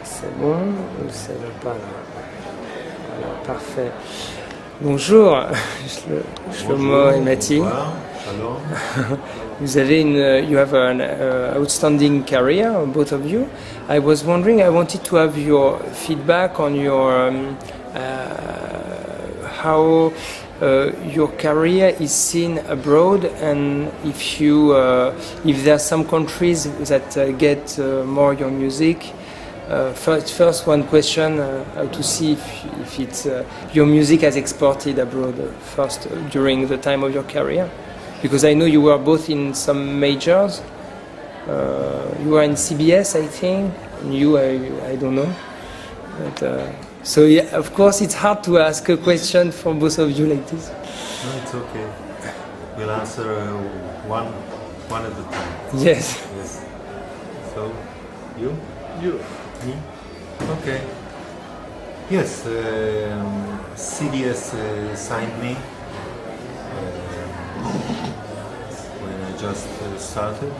C'est bon ou ça ne va pas là? Voilà, parfait. Bonjour, Shlomo Matti. Vous avez you have an outstanding career, both of you. I was wondering, I wanted to have your feedback on your how your career is seen abroad, and if there are some countries that get more your music. First one question, to see if it's your music has exported abroad first during the time of your career, because I know you were both in some majors. You were in CBS, I think. I don't know. But, so yeah, of course, it's hard to ask a question for both of you like this. No, it's okay. We'll answer one at a time. Yes. So, you? Me? Okay. Yes, CBS signed me when I just started,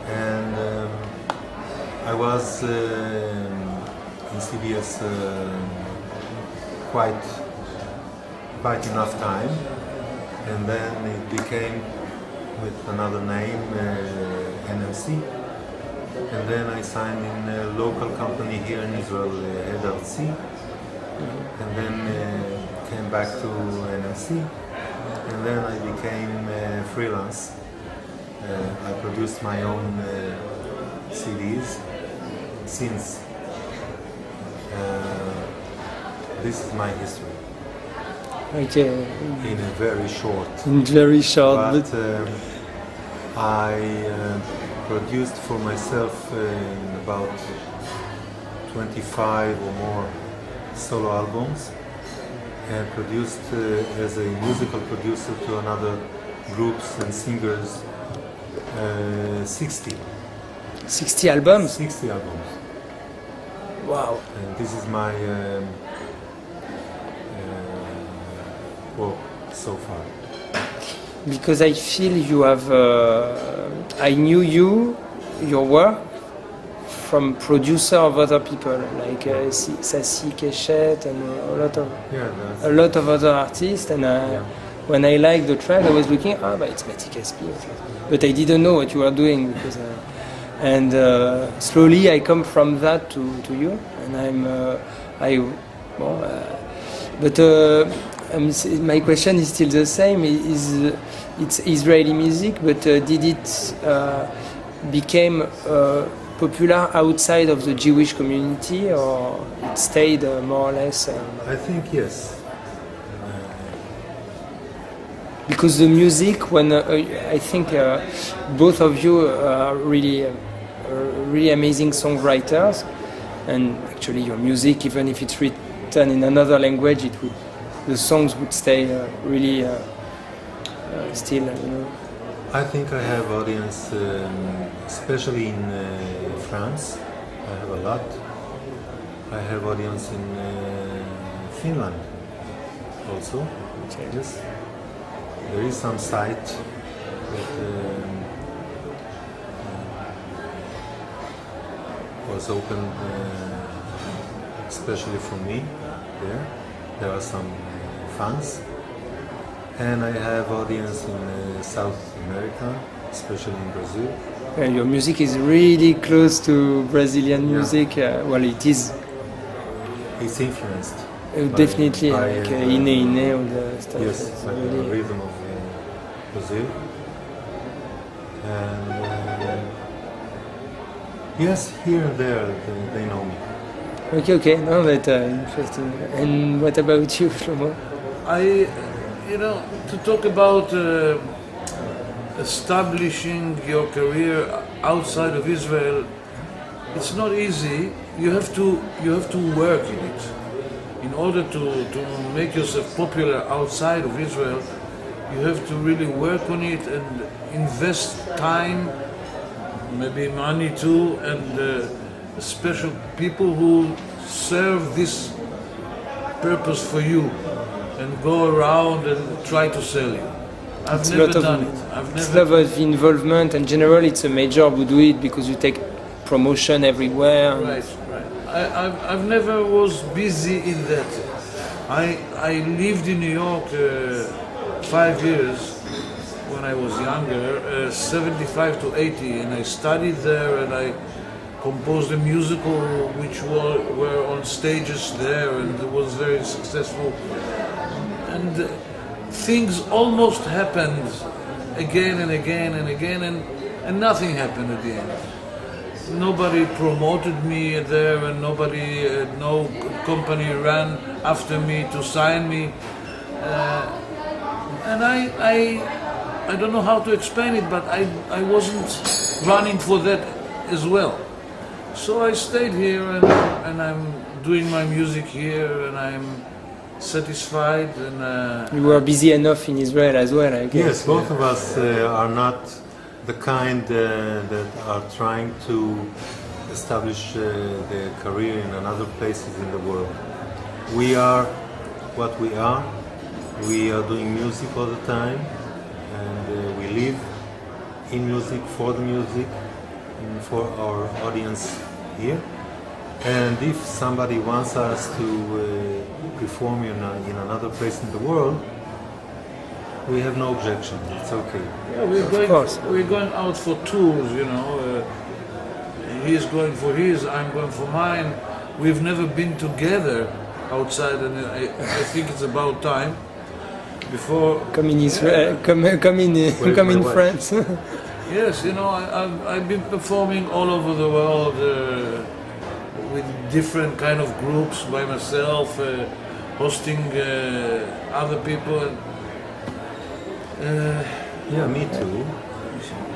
and I was in CBS quite enough time, and then it became with another name, NMC. And then I signed in a local company here in Israel, LRC, and then came back to NMC, and then I became freelance. I produced my own CDs since. This is my history. Okay. In a very short. But I produced for myself in about 25 or more solo albums, and produced as a musical producer to another groups and singers 60 albums? 60 albums. Wow. And this is my work so far. Because I feel you have, I knew your work from producer of other people, like Sassi Keshet and a lot of other artists. And when I liked the track, I was looking, but it's Matti Caspi. But I didn't know what you were doing because, and slowly I come from that to you, and my question is still the same. It's Israeli music, but did it became popular outside of the Jewish community, or it stayed more or less? I think yes. Because the music, when I think both of you are really amazing songwriters, and actually your music, even if it's written in another language, the songs would stay really still. I think I have audience, especially in France. I have a lot. I have audience in Finland also. Okay. Yes. There is some site that was opened especially for me there. There are some fans. And I have audience in South America, especially in Brazil. Yeah, your music is really close to Brazilian music. Well, it is. It's influenced. Definitely, like Ine, all the stuff. Yes, like the rhythm of Brazil. And yes, here and there they know me. Okay, no, but interesting. And what about you, Shlomo? To talk about establishing your career outside of Israel, it's not easy. You have to work in it. In order to make yourself popular outside of Israel, you have to really work on it and invest time, maybe money too, and special people who serve this purpose for you and go around and try to sell you. I've never done it. It's a lot of involvement, and generally it's a major who do it because you take promotion everywhere. Right. I've never was busy in that. I lived in New York 5 years when I was younger, 75 to 80, and I studied there, and I composed a musical which were on stages there, and it was very successful. And things almost happened again and again and again, and nothing happened at the end. Nobody promoted me there, and no company ran after me to sign me. And I don't know how to explain it, but I wasn't running for that as well. So I stayed here, and I'm doing my music here, and I'm satisfied. And you were busy enough in Israel as well, I guess. Yes, both of us are not the kind that are trying to establish their career in another places in the world. We are what we are. We are doing music all the time, and we live in music, for the music, and for our audience here. And if somebody wants us to perform in another place in the world, we have no objection. It's okay. Yeah, we're going out for tours, you know. He's going for his, I'm going for mine. We've never been together outside, and I think it's about time. Before Come in Israel, come in France. yes, you know, I've been performing all over the world with different kind of groups by myself, hosting other people. Yeah, me too.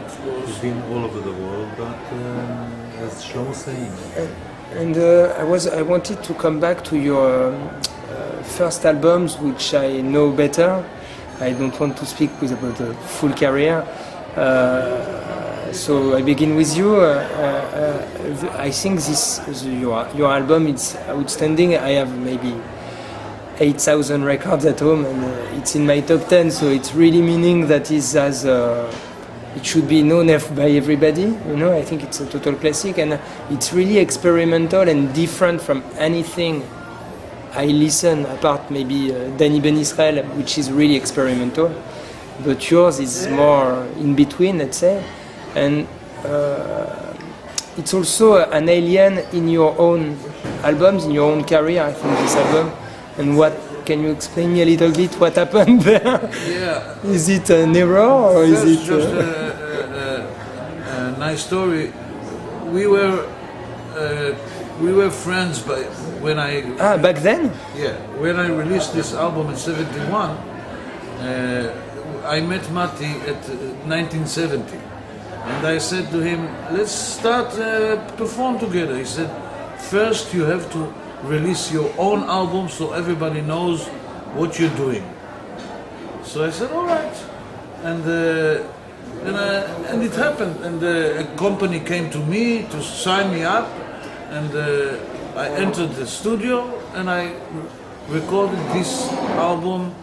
Of course. We've been all over the world, but as Shlomo saying, And I wanted to come back to your first albums, which I know better. I don't want to speak about the full career. So I begin with you. I think your album is outstanding. I have maybe 8,000 records at home, and it's in my top 10. So it's really meaning that it should be known by everybody. You know, I think it's a total classic, and it's really experimental and different from anything I listen, apart maybe Danny Ben Israel, which is really experimental. But yours is more in between, let's say. And it's also an alien in your own albums, in your own career, I think, this album. And can you explain me a little bit what happened there? Yeah. Is it an error, or is it... Just a nice story. We were friends when I... back then? Yeah, when I released this album in '71, I met Matti at 1970, and I said to him, let's start perform together. He said, first you have to release your own album so everybody knows what you're doing. So I said, all right. And it happened, and a company came to me to sign me up, and I entered the studio, and I recorded this album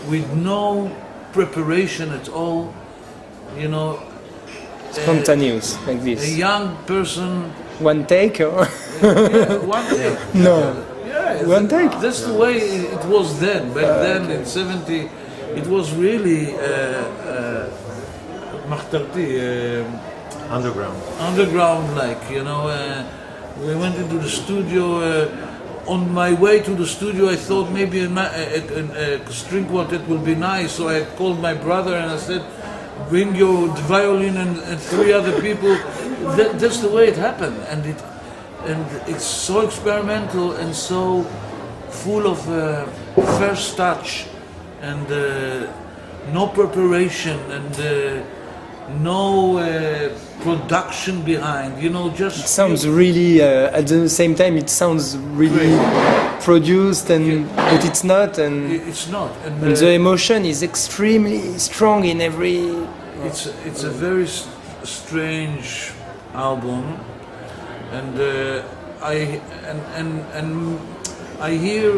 with no preparation at all, you know. Spontaneous, like this. A young person. One take, or? Yeah, one take. No. Yeah, One take. That's the way it was then. Back then in '70, it was really underground, like, you know. We went into the studio. On my way to the studio, I thought maybe a string quartet will be nice. So I called my brother and I said, bring your violin and 3 other people. That's the way it happened, and it's so experimental and so full of first touch, and no preparation, and no production behind. You know, just it sounds really. At the same time, it sounds really produced, but it's not. And it's not. And the emotion is extremely strong in every. It's a very strange album, and I hear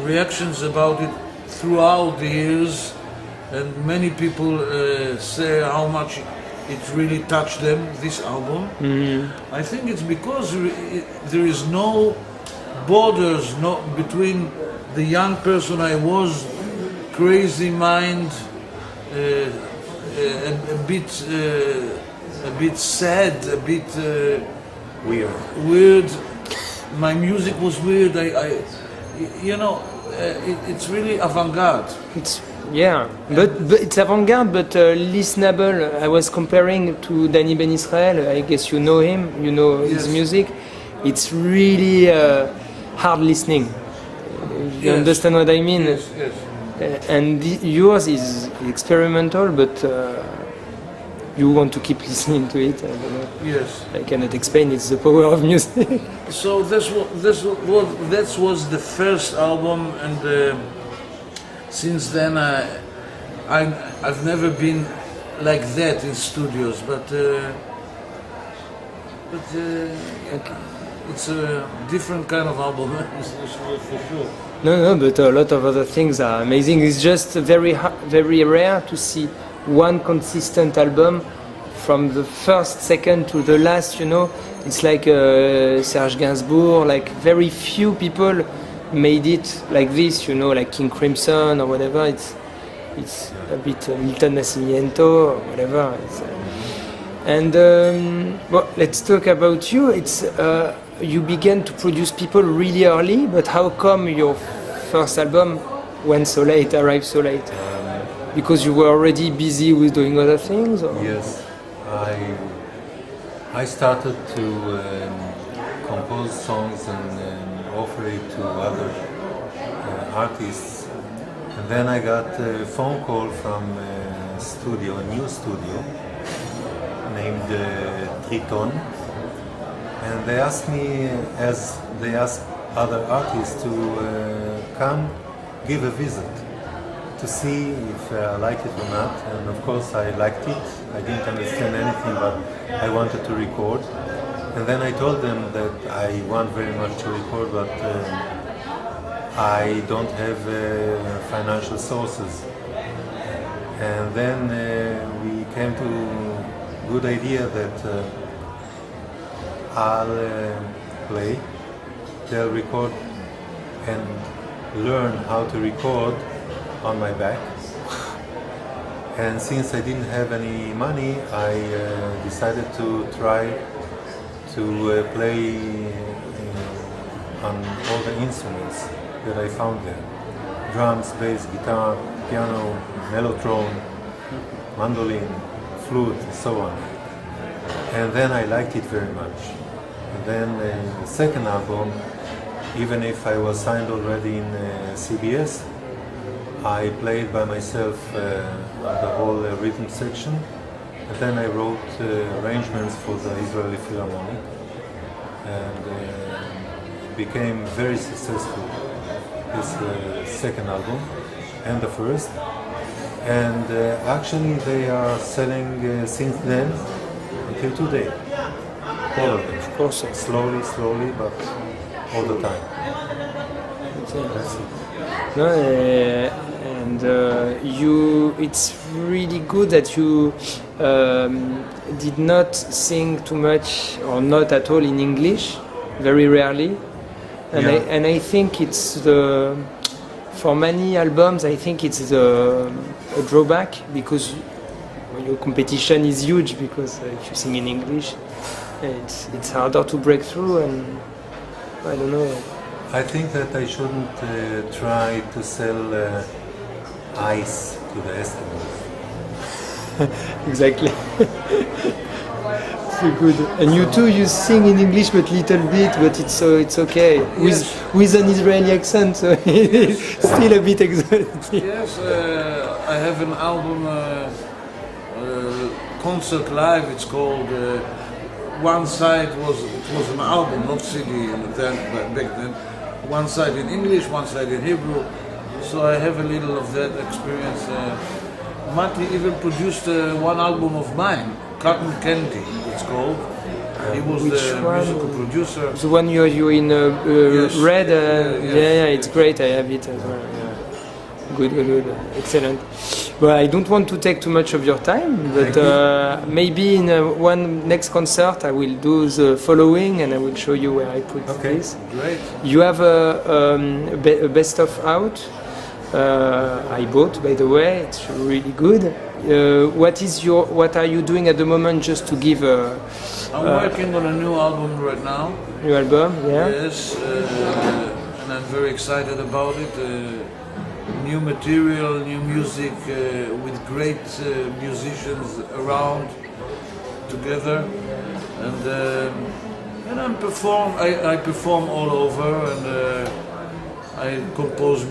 reactions about it throughout the years, and many people say how much it really touched them, this album. I think it's because there is no borders between the young person I was, crazy mind, a bit sad, a bit weird. My music was weird. It's really avant-garde. But it's avant-garde, but listenable. I was comparing to Danny Ben Israel. I guess you know him. You know his music. It's really hard listening. You understand what I mean? Yes. And yours is experimental, but you want to keep listening to it. I don't know. Yes. I cannot explain. It's the power of music. So that was the first album, and since then I've never been like that in studios. But it's a different kind of album, for sure. No, but a lot of other things are amazing. It's just very rare to see one consistent album from the first second to the last. It's like Serge Gainsbourg. Like very few people made it like this. Like King Crimson or whatever. It's a bit Milton Nascimento or whatever. Let's talk about you. You began to produce people really early, but how come your first album arrived so late? Because you were already busy with doing other things? Or? Yes, I started to compose songs and offer it to other artists, and then I got a phone call from a new studio named Triton. And they asked me, as they asked other artists, to come give a visit to see if I liked it or not. And of course I liked it. I didn't understand anything, but I wanted to record. And then I told them that I want very much to record, but I don't have financial sources. And then we came to a good idea that I'll play, they'll record and learn how to record on my back. And since I didn't have any money, I decided to try to play on all the instruments that I found there. Drums, bass, guitar, piano, mellotron, mandolin, flute, and so on. And then I liked it very much. And then the second album, even if I was signed already in CBS, I played by myself the whole rhythm section. And then I wrote arrangements for the Israeli Philharmonic, and became very successful, this second album and the first. And actually they are selling since then until today. All of them. Of course. Slowly, but all the time. That's it. No, it's really good that you did not sing too much or not at all in English, very rarely. And I think it's for many albums, I think it's a drawback, because your competition is huge, because if you sing in English, it's harder to break through, and I don't know. I think that I shouldn't try to sell ice to the Eskimos. Exactly. So good. And you too, you sing in English but little bit, but it's okay. With an Israeli accent, so it's still a bit exotic. Yes, I have an album, concert live. It's called. One side was an album, not CD, back then. One side in English, one side in Hebrew. So I have a little of that experience. Matti even produced one album of mine, Cotton Candy, it's called. He was the musical producer. The one you're in Yes. red? Yeah, it's great, I have it as well. Yeah. Good, excellent. Well, I don't want to take too much of your time, but maybe in one next concert I will do the following and I will show you where I put this. Great. You have a best of out. I bought, by the way. It's really good. What are you doing at the moment? Just to give I'm working on a new album right now. new album, yeah. Yes, and I'm very excited about it. New material, new music with great musicians around together, and I perform all over, and I compose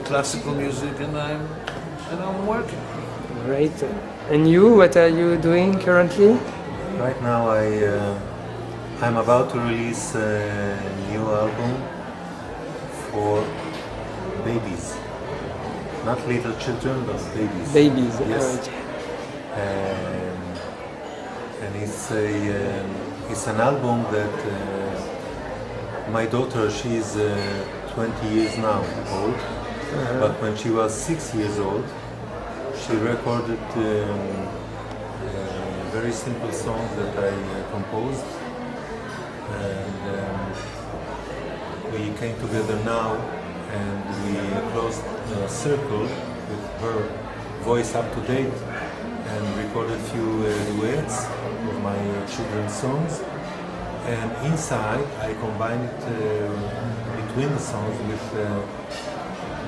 classical music, and I'm working. Great. And you, what are you doing currently? Right now I'm about to release a new album for babies. Not little children, but babies. Babies. Yes. Okay. And it's an album that my daughter, she's 20 years now old, but when she was 6 years old, she recorded very simple songs that I composed, and we came together now and we closed a circle with her voice up to date and recorded a few duets of my children's songs, and inside I combined it between the songs with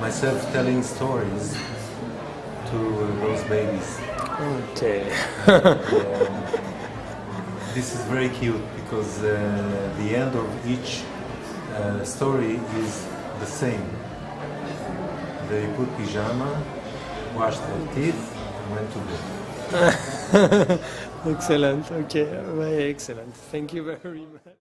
myself telling stories to those babies. Okay. This is very cute because the end of each story is the same. They put pyjama, washed their teeth, and went to bed. Excellent. Okay. Very excellent. Thank you very much.